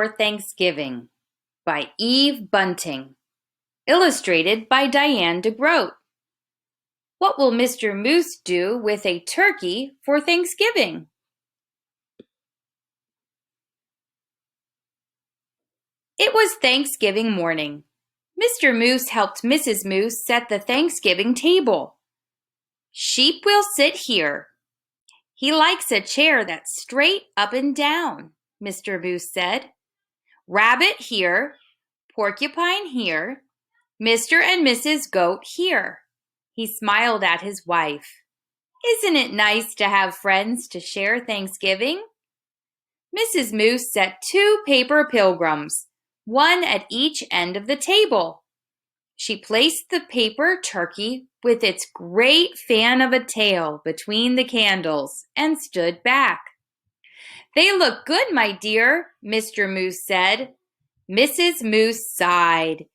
for Thanksgiving by Eve Bunting. Illustrated by Diane DeGroat. What will Mr. Moose do with a turkey for Thanksgiving? It was Thanksgiving morning. Mr. Moose helped Mrs. Moose set the Thanksgiving table. Sheep will sit here. He likes a chair that's straight up and down, Mr. Moose said. Rabbit here, Porcupine here, Mr. and Mrs. Goat here. He smiled at his wife. Isn't it nice to have friends to share Thanksgiving? Mrs. Moose set 2 paper pilgrims, one at each end of the table. She placed the paper turkey with its great fan of a tail between the candles and stood back. They look good, my dear, Mr. Moose said. Mrs. Moose sighed.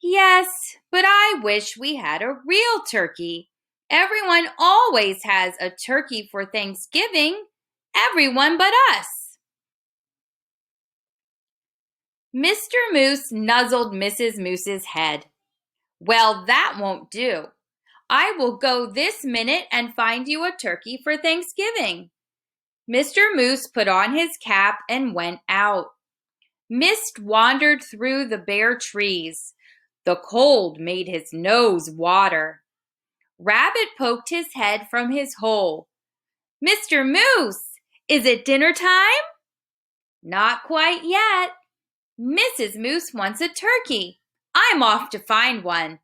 Yes, but I wish we had a real turkey. Everyone always has a turkey for Thanksgiving. Everyone but us. Mr. Moose nuzzled Mrs. Moose's head. Well, that won't do. I will go this minute and find you a turkey for Thanksgiving. Mr. Moose put on his cap and went out. Mist wandered through the bare trees. The cold made his nose water. Rabbit poked his head from his hole. Mr. Moose, is it dinner time? Not quite yet. Mrs. Moose wants a turkey. I'm off to find one.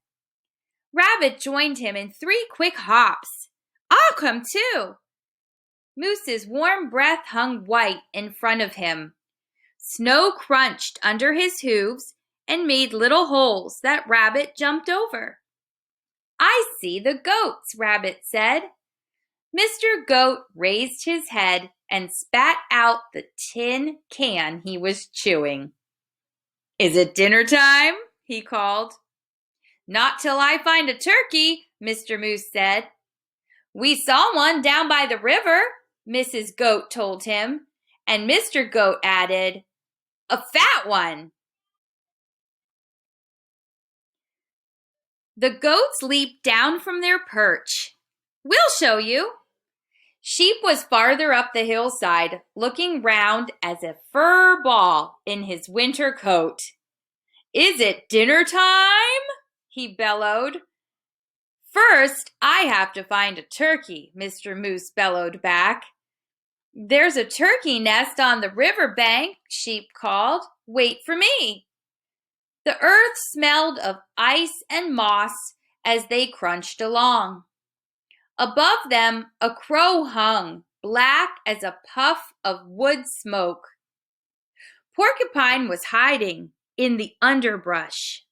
Rabbit joined him in 3 quick hops. I'll come too. Moose's warm breath hung white in front of him. Snow crunched under his hooves and made little holes that Rabbit jumped over. I see the goats, Rabbit said. Mr. Goat raised his head and spat out the tin can he was chewing. Is it dinner time? He called. Not till I find a turkey, Mr. Moose said. We saw one down by the river, Mrs. Goat told him, and Mr. Goat added, a fat one. The goats leaped down from their perch. We'll show you. Sheep was farther up the hillside, looking round as a fur ball in his winter coat. Is it dinner time? He bellowed. First, I have to find a turkey, Mr. Moose bellowed back. There's a turkey nest on the river bank, Sheep called. Wait for me. The earth smelled of ice and moss as they crunched along. Above them, a crow hung, black as a puff of wood smoke. Porcupine was hiding in the underbrush.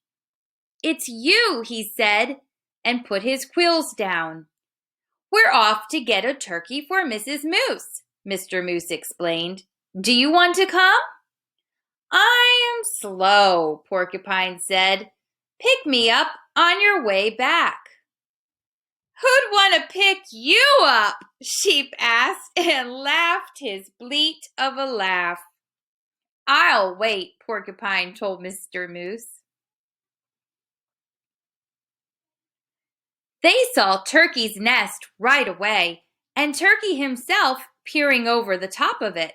It's you, he said, and put his quills down. We're off to get a turkey for Mrs. Moose, Mr. Moose explained. Do you want to come? I am slow, Porcupine said. Pick me up on your way back. Who'd want to pick you up? Sheep asked and laughed his bleat of a laugh. I'll wait, Porcupine told Mr. Moose. They saw Turkey's nest right away, and Turkey himself peering over the top of it.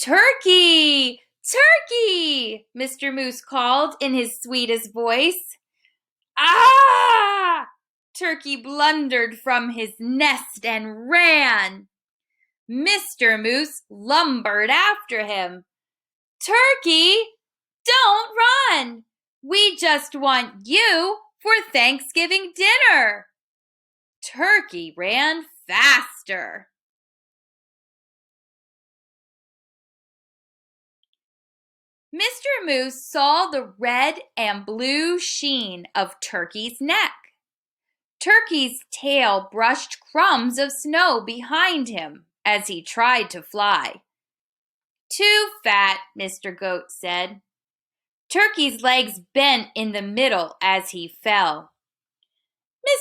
Turkey! Turkey! Mr. Moose called in his sweetest voice. Ah! Turkey blundered from his nest and ran. Mr. Moose lumbered after him. Turkey, don't run! We just want you for Thanksgiving dinner. Turkey ran faster. Mr. Moose saw the red and blue sheen of Turkey's neck. Turkey's tail brushed crumbs of snow behind him as he tried to fly. Too fat, Mr. Goat said. Turkey's legs bent in the middle as he fell.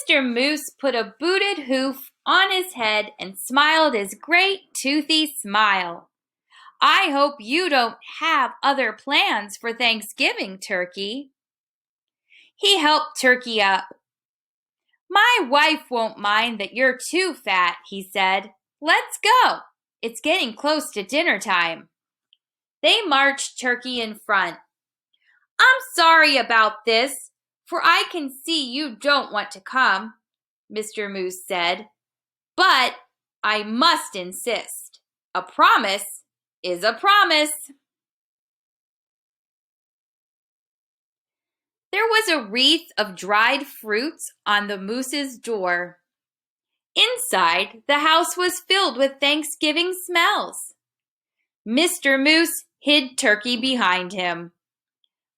Mr. Moose put a booted hoof on his head and smiled his great toothy smile. I hope you don't have other plans for Thanksgiving, Turkey. He helped Turkey up. My wife won't mind that you're too fat, he said. Let's go. It's getting close to dinner time. They marched Turkey in front. I'm sorry about this, for I can see you don't want to come, Mr. Moose said. But I must insist. A promise is a promise. There was a wreath of dried fruits on the moose's door. Inside, the house was filled with Thanksgiving smells. Mr. Moose hid Turkey behind him.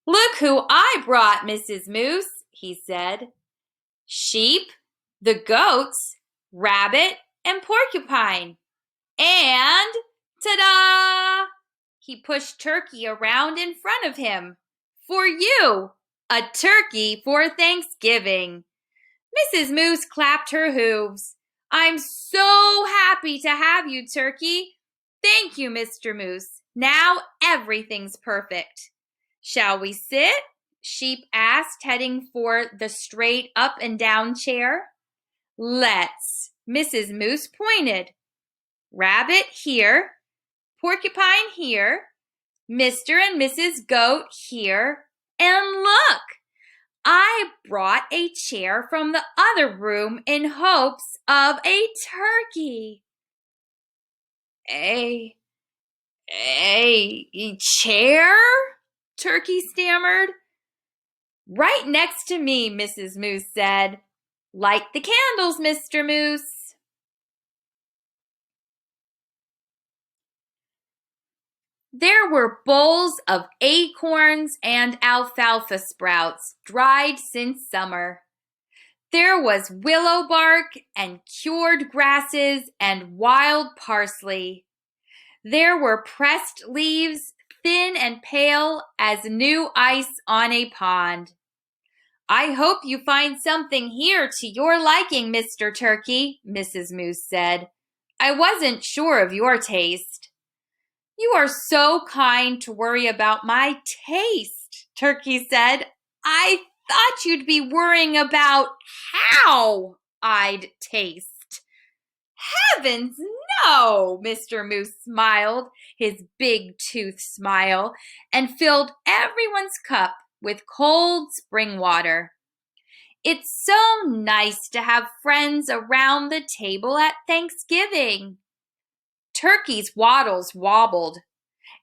Look who I brought, Mrs. Moose, he said. Sheep, the goats, rabbit, and porcupine. And, ta-da! He pushed Turkey around in front of him. For you, a turkey for Thanksgiving. Mrs. Moose clapped her hooves. I'm so happy to have you, Turkey. Thank you, Mr. Moose. Now everything's perfect. Shall we sit? Sheep asked, heading for the straight up and down chair. Let's. Mrs. Moose pointed. Rabbit here, Porcupine here, Mr. and Mrs. Goat here, and look! I brought a chair from the other room in hopes of a turkey. A chair? Turkey stammered. Right next to me, Mrs. Moose said. Light the candles, Mr. Moose. There were bowls of acorns and alfalfa sprouts, dried since summer. There was willow bark and cured grasses and wild parsley. There were pressed leaves, thin and pale as new ice on a pond. I hope you find something here to your liking, Mr. Turkey, Mrs. Moose said. I wasn't sure of your taste. You are so kind to worry about my taste, Turkey said. I thought you'd be worrying about how I'd taste. Heavens, no, Mr. Moose smiled, his big tooth smile, and filled everyone's cup with cold spring water. It's so nice to have friends around the table at Thanksgiving. Turkey's wattles wobbled.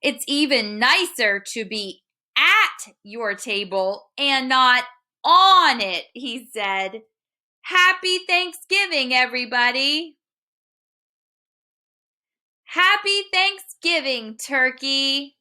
It's even nicer to be at your table and not on it, he said. Happy Thanksgiving, everybody. Happy Thanksgiving, Turkey.